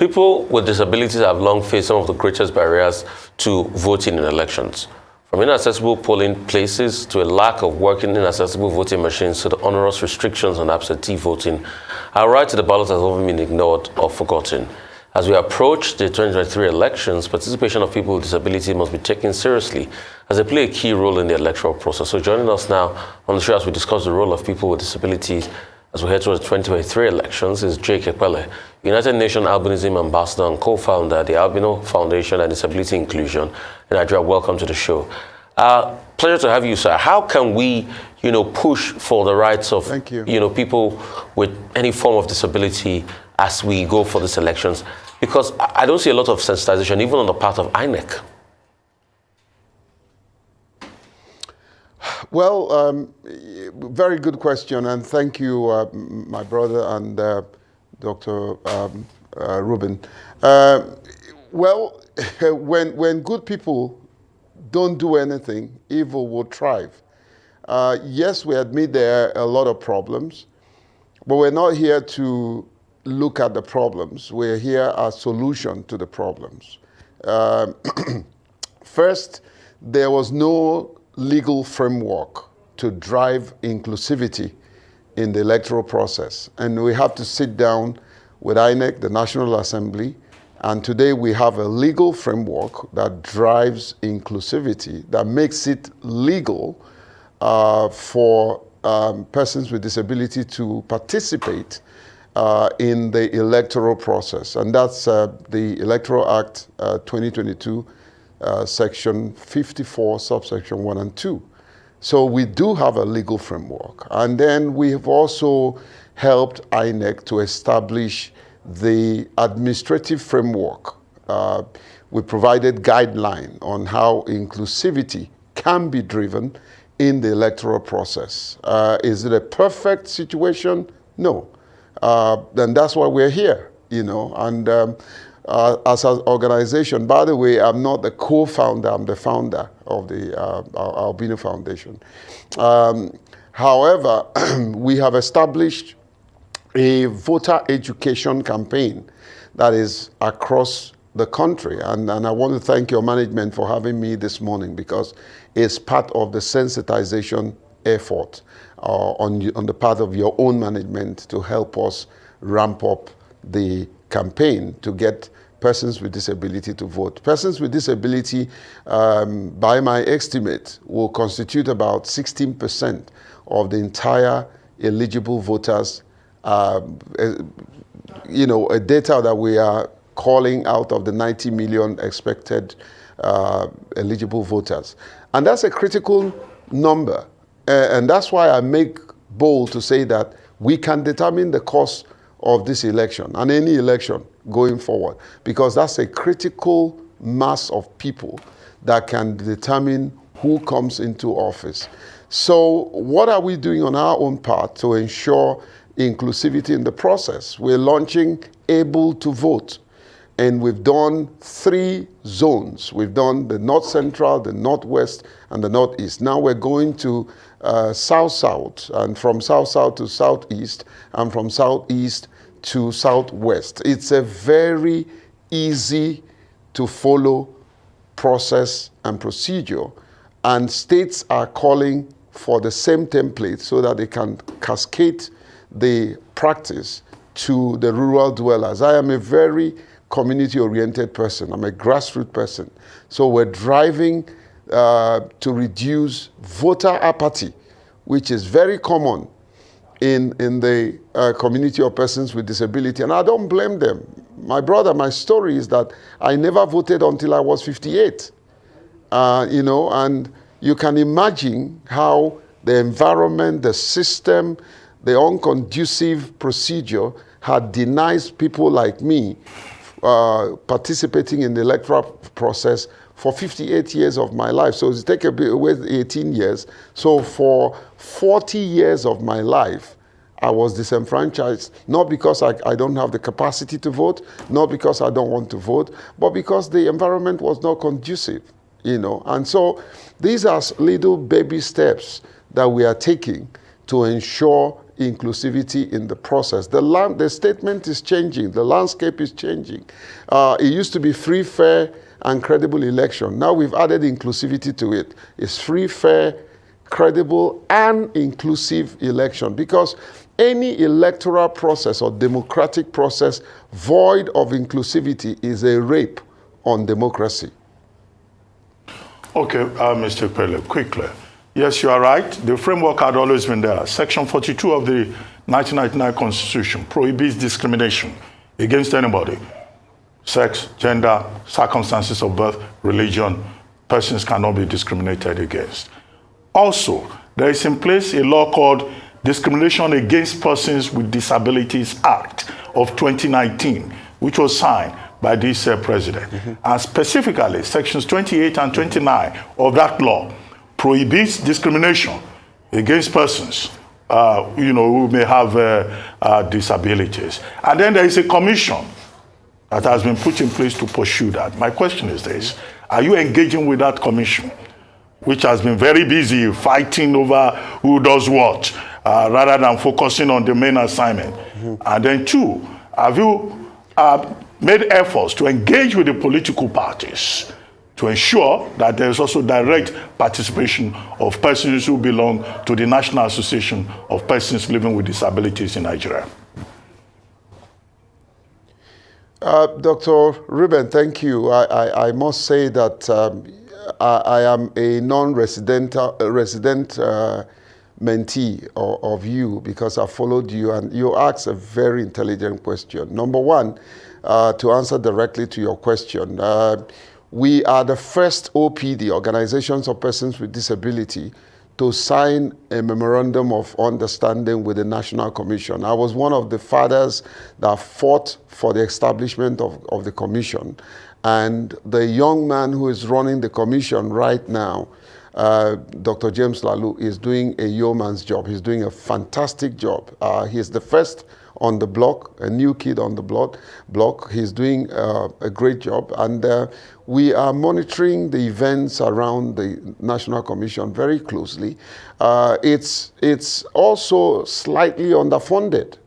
People with disabilities have long faced some of the greatest barriers to voting in elections. From inaccessible polling places to a lack of working inaccessible voting machines to the onerous restrictions on absentee voting, our right to the ballot has often been ignored or forgotten. As we approach the 2023 elections, participation of people with disabilities must be taken seriously as they play a key role in the electoral process. So joining us now on the show as we discuss the role of people with disabilities as we head towards the 2023 elections is Jake Epelle, United Nations Albinism Ambassador and co-founder at the Albino Foundation and Disability Inclusion in Nigeria. Welcome to the show. Pleasure to have you, sir. How can we, push for the rights of, people with any form of disability as we go for these elections? Because I don't see a lot of sensitization, even on the part of INEC. Well, very good question, and thank you, my brother and Dr. Ruben. Well, when good people don't do anything, evil will thrive. Yes, we admit there are a lot of problems, but we're not here to look at the problems. We're here as a solution to the problems. First, there was no legal framework to drive inclusivity in the electoral process. And we have to sit down with INEC, the National Assembly, and today we have a legal framework that drives inclusivity, that makes it legal for persons with disability to participate in the electoral process. And that's the Electoral Act 2022, Section 54, subsection 1 and 2. So we do have a legal framework. And then we have also helped INEC to establish the administrative framework. We provided guidelines on how inclusivity can be driven in the electoral process. Is it a perfect situation? No. Then that's why we're here, and as an organization, by the way, I'm not the co-founder, I'm the founder of the Albino Foundation. However, we have established a voter education campaign that is across the country. And I want to thank your management for having me this morning, because it's part of the sensitization effort on the part of your own management to help us ramp up the campaign to get persons with disability to vote. Persons with disability, by my estimate, will constitute about 16% of the entire eligible voters, a data that we are calling out of the 90 million expected eligible voters. And that's a critical number. And that's why I make bold to say that we can determine the course of this election and any election going forward, because that's a critical mass of people that can determine who comes into office. So what are we doing on our own part to ensure inclusivity in the process? We're launching Able to Vote, and we've done 3 zones. We've done the North Central, the Northwest, and the Northeast. Now we're going to South-South, and from South-South to Southeast, and from Southeast to Southwest. It's a very easy to follow process and procedure, and states are calling for the same template so that they can cascade the practice to the rural dwellers. I am a very community-oriented person. I'm a grassroots person. So we're driving to reduce voter apathy, which is very common in the community of persons with disability. And I don't blame them. My brother, my story is that I never voted until I was 58. And you can imagine how the environment, the system, the unconducive procedure had denied people like me participating in the electoral process for 58 years of my life. So it's take away 18 years. So for 40 years of my life, I was disenfranchised, not because I don't have the capacity to vote, not because I don't want to vote, but because the environment was not conducive, And so these are little baby steps that we are taking to ensure inclusivity in the process. The statement is changing. The landscape is changing. It used to be free, fair, and credible election. Now we've added inclusivity to it. It's free, fair, credible, and inclusive election, because any electoral process or democratic process void of inclusivity is a rape on democracy. Okay, Mr. Epelle, quickly. Yes, you are right. The framework had always been there. Section 42 of the 1999 Constitution prohibits discrimination against anybody. Sex, gender, circumstances of birth, religion, persons cannot be discriminated against. Also, there is in place a law called Discrimination Against Persons with Disabilities Act of 2019, which was signed by this president. And specifically, sections 28 and 29 of that law prohibits discrimination against persons who may have disabilities. And then there is a commission that has been put in place to pursue that. My question is this: are you engaging with that commission, which has been very busy fighting over who does what, rather than focusing on the main assignment? And then two, have you made efforts to engage with the political parties to ensure that there is also direct participation of persons who belong to the National Association of Persons Living with Disabilities in Nigeria? Dr. Ruben, thank you. I must say that I am a non-resident mentee of you, because I followed you and you asked a very intelligent question. Number one, to answer directly to your question, we are the first OPD, Organizations of Persons with Disability, to sign a memorandum of understanding with the National Commission. I was one of the fathers that fought for the establishment of the commission. And the young man who is running the commission right now, Dr. James Lalu, is doing a yeoman's job. He's doing a fantastic job. He's the first on the block, a new kid on the block. He's doing a great job. And we are monitoring the events around the National Commission very closely. It's also slightly underfunded.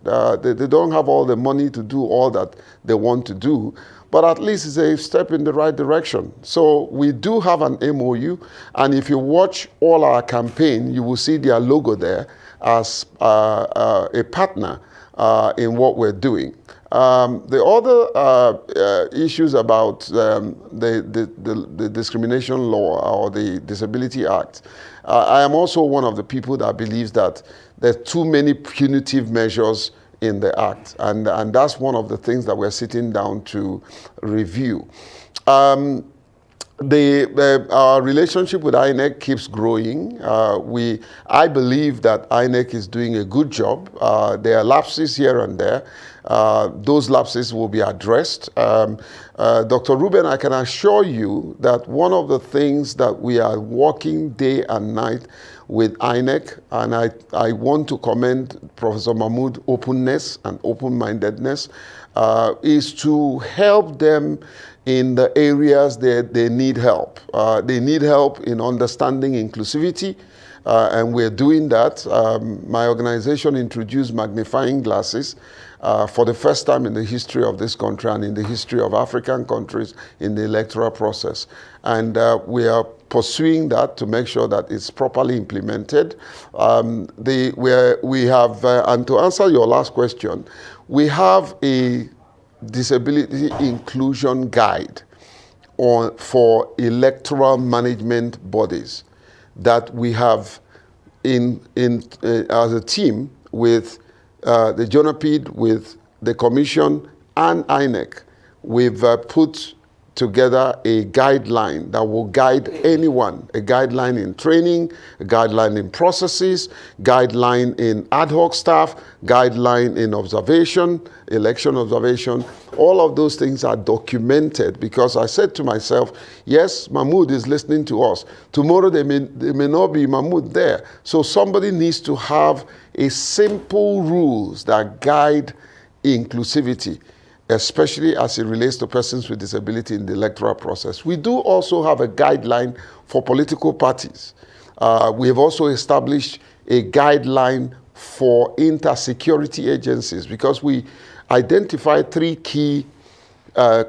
They don't have all the money to do all that they want to do, but at least it's a step in the right direction. So we do have an MOU, and if you watch all our campaign, you will see their logo there as a partner in what we're doing. The other issues about the discrimination law or the Disability Act, I am also one of the people that believes that there are too many punitive measures in the Act, and that's one of the things that we're sitting down to review. Our relationship with INEC keeps growing. I believe that INEC is doing a good job. There are lapses here and there. Those lapses will be addressed. Dr. Ruben, I can assure you that one of the things that we are working day and night with INEC, and I want to commend Professor Mahmood's openness and open-mindedness, is to help them in the areas they need help. They need help in understanding inclusivity, and we're doing that. My organization introduced magnifying glasses for the first time in the history of this country and in the history of African countries in the electoral process. And we are pursuing that to make sure that it's properly implemented. We have, and to answer your last question, we have a disability inclusion guide for electoral management bodies that we have as a team with the JONAPID, with the Commission and INEC. We've put together a guideline that will guide anyone, a guideline in training, a guideline in processes, guideline in ad hoc staff, guideline in observation, election observation. All of those things are documented, because I said to myself, yes, Mahmood is listening to us. Tomorrow there may not be Mahmood there. So somebody needs to have a simple rules that guide inclusivity, especially as it relates to persons with disability in the electoral process. We do also have a guideline for political parties. We have also established a guideline for inter-security agencies, because we identified 3 key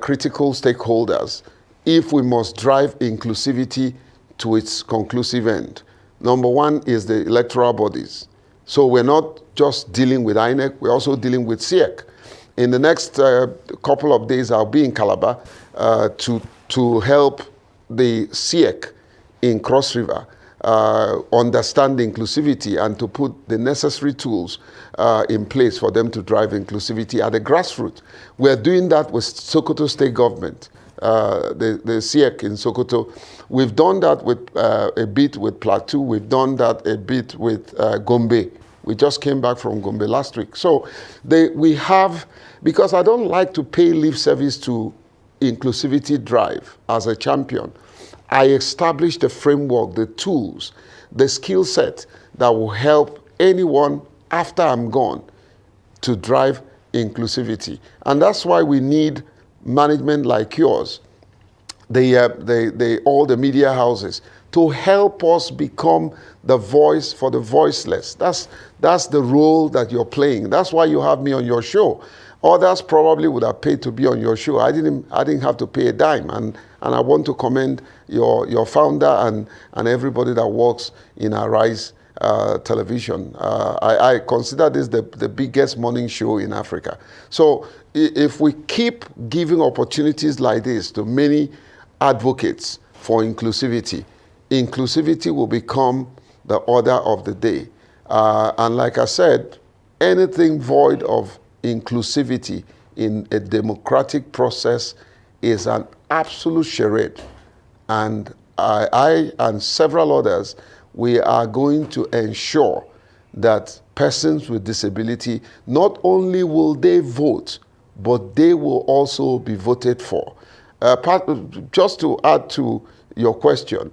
critical stakeholders if we must drive inclusivity to its conclusive end. Number 1 is the electoral bodies. So we're not just dealing with INEC, we're also dealing with SIEC. In the next couple of days, I'll be in Calabar to help the SIEC in Cross River understand inclusivity and to put the necessary tools in place for them to drive inclusivity at the grassroots. We're doing that with Sokoto State Government, the SIEC in Sokoto. We've done that with a bit with Plateau. We've done that a bit with Gombe. We just came back from Gombe last week. So we have, because I don't like to pay lip service to inclusivity drive as a champion, I established the framework, the tools, the skill set that will help anyone after I'm gone to drive inclusivity. And that's why we need management like yours, all the media houses, to help us become the voice for the voiceless. That's the role that you're playing. That's why you have me on your show. Others probably would have paid to be on your show. I didn't have to pay a dime. And I want to commend your founder and everybody that works in Arise Television. I consider this the biggest morning show in Africa. So if we keep giving opportunities like this to many advocates for inclusivity, inclusivity will become the order of the day. And like I said, anything void of inclusivity in a democratic process is an absolute charade. And I and several others, we are going to ensure that persons with disability, not only will they vote, but they will also be voted for. Just to add to your question,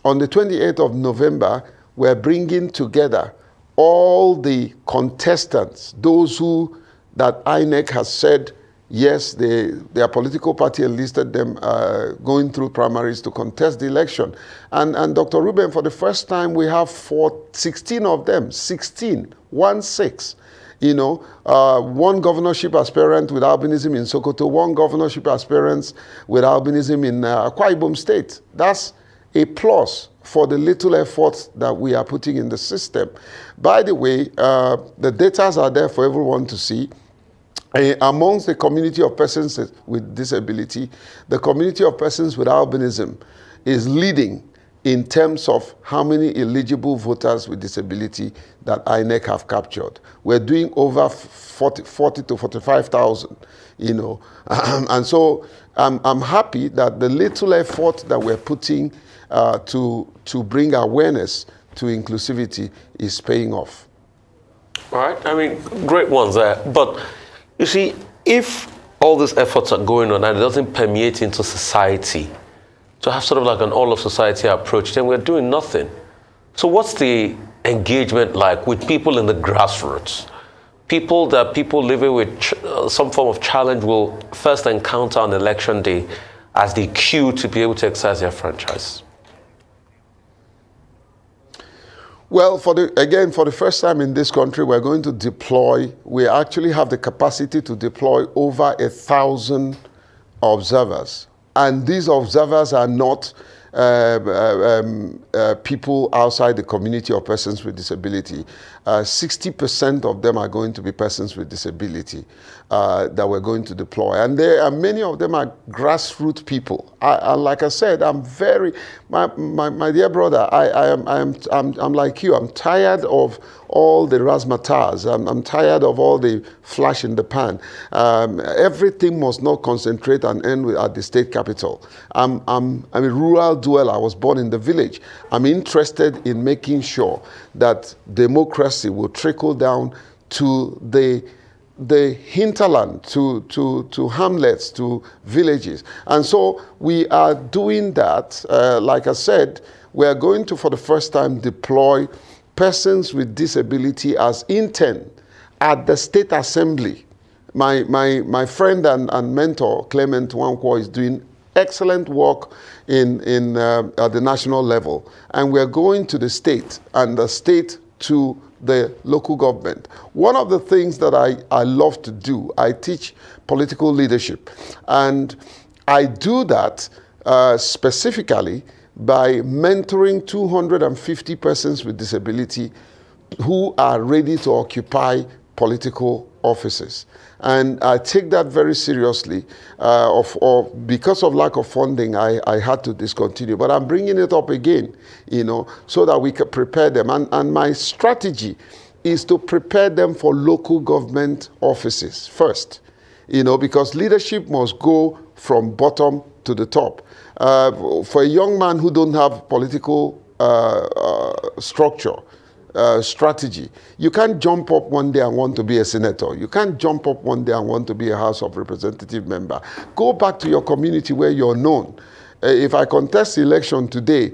on the 28th of November, we're bringing together all the contestants, those that INEC has said, yes, their political party enlisted them going through primaries to contest the election. And Dr. Ruben, for the first time, we have 16 of them, 16, 1-6. One governorship aspirant with albinism in Sokoto, one governorship aspirant with albinism in Akwa Ibom State. That's a plus for the little effort that we are putting in the system. By the way, the data are there for everyone to see. Amongst the community of persons with disability, the community of persons with albinism is leading in terms of how many eligible voters with disability that INEC have captured. We're doing over 40 to 45,000, and so I'm happy that the little effort that we're putting to bring awareness to inclusivity is paying off. All right, I mean, great ones there. But you see, if all these efforts are going on and it doesn't permeate into society, to have sort of like an all-of-society approach, then we're doing nothing. So what's the engagement like with people in the grassroots? People living with some form of challenge will first encounter on election day as the cue to be able to exercise their franchise. Well, for the first time in this country, we're going to deploy, we actually have the capacity to deploy over 1,000 observers. And these observers are not people outside the community of persons with disability. 60% of them are going to be persons with disability that we're going to deploy. And many of them are grassroots people. Like I said, I'm my dear brother, I'm like you. I'm tired of all the razzmatazz. I'm tired of all the flash in the pan. Everything must not concentrate and end at the state capital. I'm a rural dweller. I was born in the village. I'm interested in making sure that democracy will trickle down to the hinterland, to hamlets, to villages. And so we are doing that. Like I said, we are going to, for the first time, deploy persons with disability as intern at the State Assembly. My friend and mentor, Clement Wankwo, is doing excellent work at the national level. And we're going to the state, and the state to the local government. One of the things that I love to do, I teach political leadership. And I do that specifically by mentoring 250 persons with disability who are ready to occupy political offices. And I take that very seriously. Because of lack of funding, I had to discontinue. But I'm bringing it up again, so that we can prepare them. And my strategy is to prepare them for local government offices first, because leadership must go from bottom to the top. For a young man who don't have political structure, strategy. You can't jump up one day and want to be a senator. You can't jump up one day and want to be a House of Representative member. Go back to your community where you're known. If I contest election today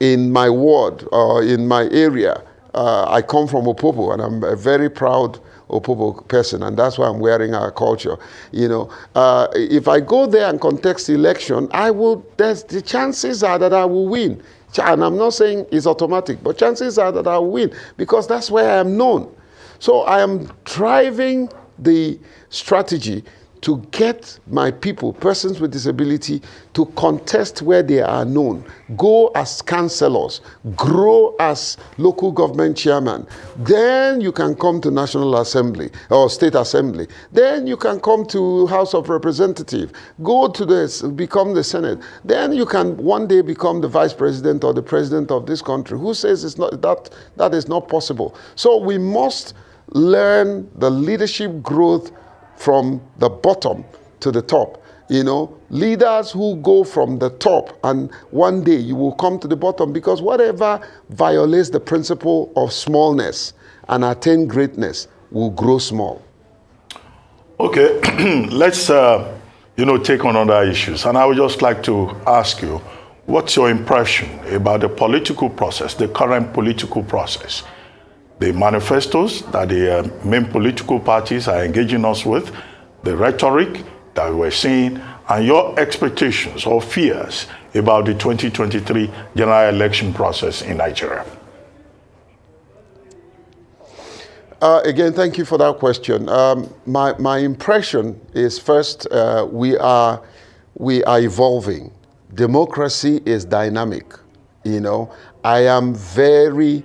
in my ward or in my area, I come from Opobo and I'm a very proud Opobo person, and that's why I'm wearing our culture. If I go there and contest election, the chances are that I will win. And I'm not saying it's automatic, but chances are that I'll win because that's where I am known. So I am driving the strategy to get my people, persons with disability, to contest where they are known, go as councillors, grow as local government chairman. Then you can come to National Assembly or State Assembly. Then you can come to House of Representatives, go to become the Senate. Then you can one day become the Vice President or the President of this country. Who says it's not, that is not possible? So we must learn the leadership growth from the bottom to the top. Leaders who go from the top and one day you will come to the bottom, because whatever violates the principle of smallness and attain greatness will grow small. Okay, let's take on other issues. And I would just like to ask you, what's your impression about the political process, the current political process? The manifestos that the main political parties are engaging us with, the rhetoric that we're seeing, and your expectations or fears about the 2023 general election process in Nigeria. Again, thank you for that question. My impression is first, we are evolving. Democracy is dynamic. I am very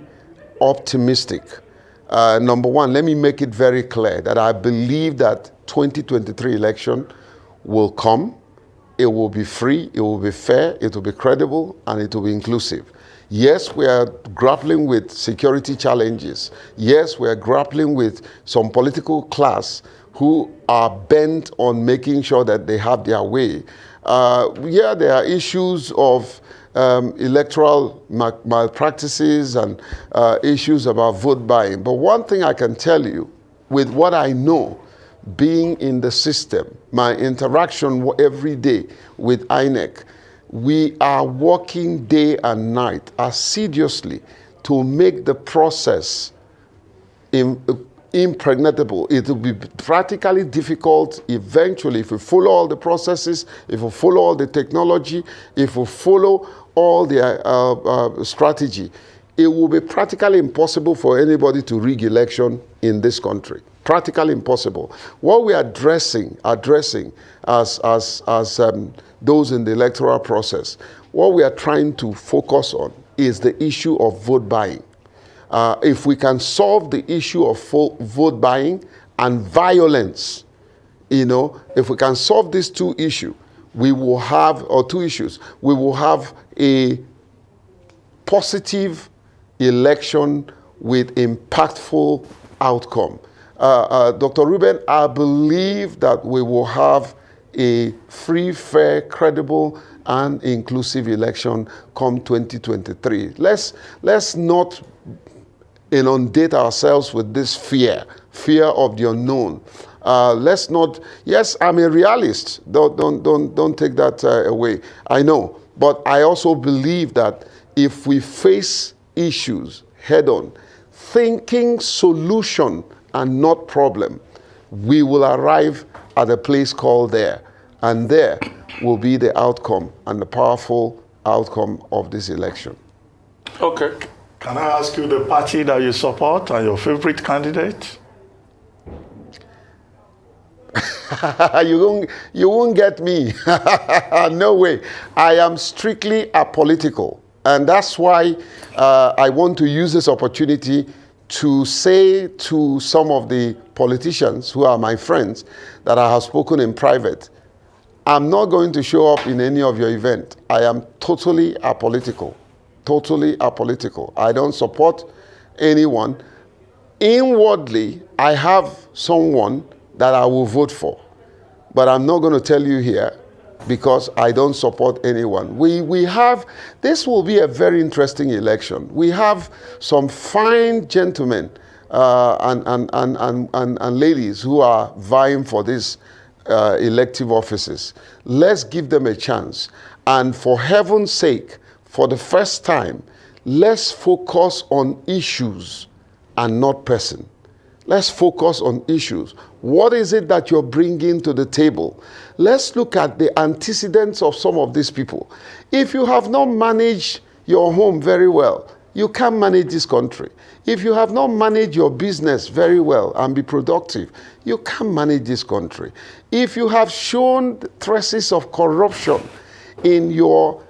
optimistic. Number one, let me make it very clear that I believe that 2023 election will come. It will be free, it will be fair, it will be credible, and it will be inclusive. Yes, we are grappling with security challenges. Yes, we are grappling with some political class who are bent on making sure that they have their way. There are issues of electoral malpractices and issues about vote buying. But one thing I can tell you, with what I know, being in the system, my interaction every day with INEC, we are working day and night assiduously to make the process impregnable. It will be practically difficult eventually if we follow all the processes, if we follow all the technology, if we follow all the strategy. It will be practically impossible for anybody to rig election in this country. Practically impossible. What we are addressing as those in the electoral process, what we are trying to focus on is the issue of vote buying. If we can solve the issue of vote buying and violence, if we can solve these two issues, we will have a positive election with impactful outcome. Dr. Ruben, I believe that we will have a free, fair, credible, and inclusive election come 2023. Let's not inundate ourselves with this fear of the unknown. Let's not. Yes, I'm a realist. Don't take that away. I know, but I also believe that if we face issues head on, thinking solution and not problem, we will arrive at a place called there, and there will be the outcome and the powerful outcome of this election. Okay. Can I ask you the party that you support and your favorite candidate? You won't get me. No way. I am strictly apolitical. And that's why I want to use this opportunity to say to some of the politicians who are my friends that I have spoken in private, I'm not going to show up in any of your event. I am totally apolitical. Totally apolitical. I don't support anyone. Inwardly, I have someone that I will vote for. But I'm not going to tell you here because I don't support anyone. We have, this will be a very interesting election. We have some fine gentlemen and ladies who are vying for these elective offices. Let's give them a chance. And for heaven's sake, for the first time, let's focus on issues and not person. Let's focus on issues. What is it that you're bringing to the table? Let's look at the antecedents of some of these people. If you have not managed your home very well, you can't manage this country. If you have not managed your business very well and be productive, you can't manage this country. If you have shown traces of corruption in your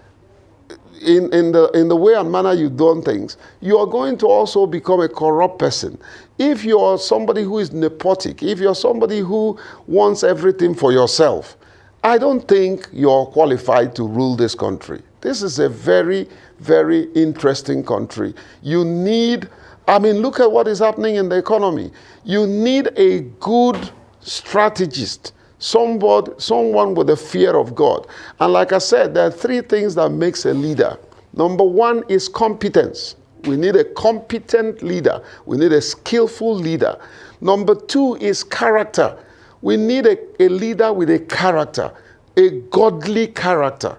in the way and manner you've done things, you are going to also become a corrupt person. If you are somebody who is nepotic, if you're somebody who wants everything for yourself, I don't think you're qualified to rule this country. This is a very, very interesting country. You need, look at what is happening in the economy. You need a good strategist, someone with a fear of God. And like I said, there are three things that makes a leader. Number one is competence. We need a competent leader. We need a skillful leader. Number two is character. We need a leader with a character, a godly character,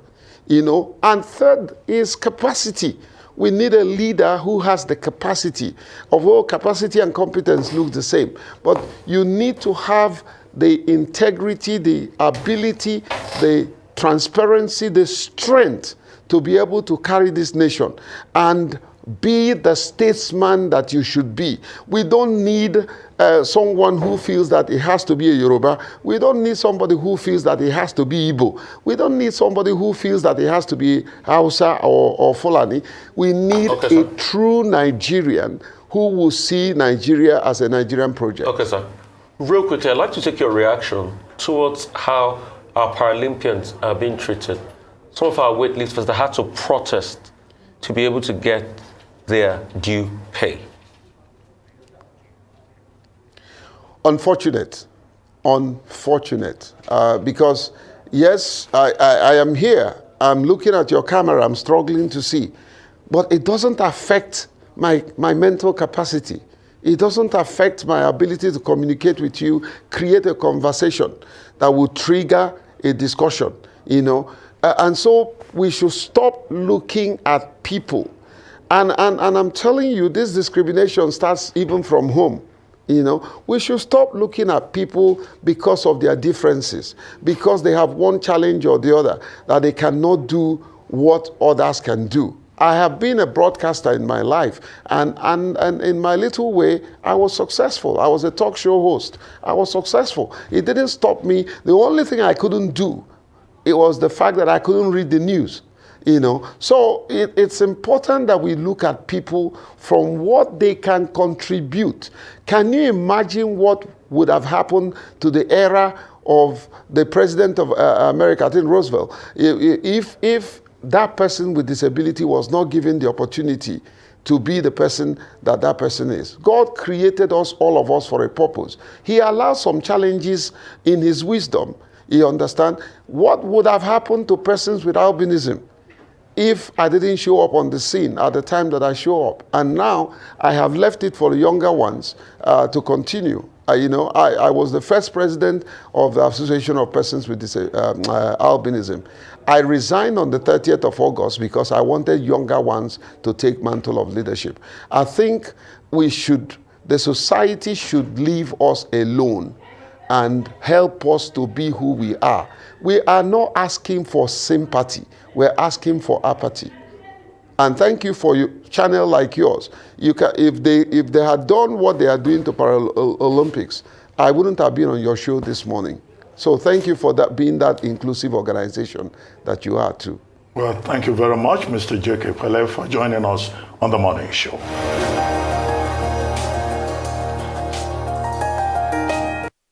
And third is capacity. We need a leader who has the capacity. Although capacity and competence look the same, but you need to have the integrity, the ability, the transparency, the strength to be able to carry this nation and be the statesman that you should be. We don't need someone who feels that it has to be a Yoruba. We don't need somebody who feels that it has to be Igbo. We don't need somebody who feels that it has to be Hausa or Fulani. We need a true Nigerian who will see Nigeria as a Nigerian project. Okay, sir. Real quickly, I'd like to take your reaction towards how our Paralympians are being treated. Some of our weightlifters that had to protest to be able to get their due pay. Unfortunate, because yes, I am here. I'm looking at your camera. I'm struggling to see, but it doesn't affect my mental capacity. It doesn't affect my ability to communicate with you, create a conversation that will trigger a discussion, And so we should stop looking at people. And I'm telling you, this discrimination starts even from home. We should stop looking at people because of their differences, because they have one challenge or the other, that they cannot do what others can do. I have been a broadcaster in my life, and in my little way, I was successful. I was a talk show host. I was successful. It didn't stop me. The only thing I couldn't do, it was the fact that I couldn't read the news. So it's important that we look at people from what they can contribute. Can you imagine what would have happened to the era of the president of America, I think Roosevelt, if that person with disability was not given the opportunity to be the person that person is? God created us, all of us, for a purpose. He allows some challenges in his wisdom. You understand? What would have happened to persons with albinism if I didn't show up on the scene at the time that I show up? And now I have left it for the younger ones to continue. I was the first president of the Association of Persons with Albinism. I resigned on the 30th of August because I wanted younger ones to take mantle of leadership. I think the society should leave us alone and help us to be who we are. We are not asking for sympathy. We're asking for apathy. And thank you for your channel like yours. If they had done what they are doing to Paralympics, I wouldn't have been on your show this morning. So thank you for that, being that inclusive organization that you are too. Well, thank you very much, Mr. J.K. Epelle, for joining us on the morning show.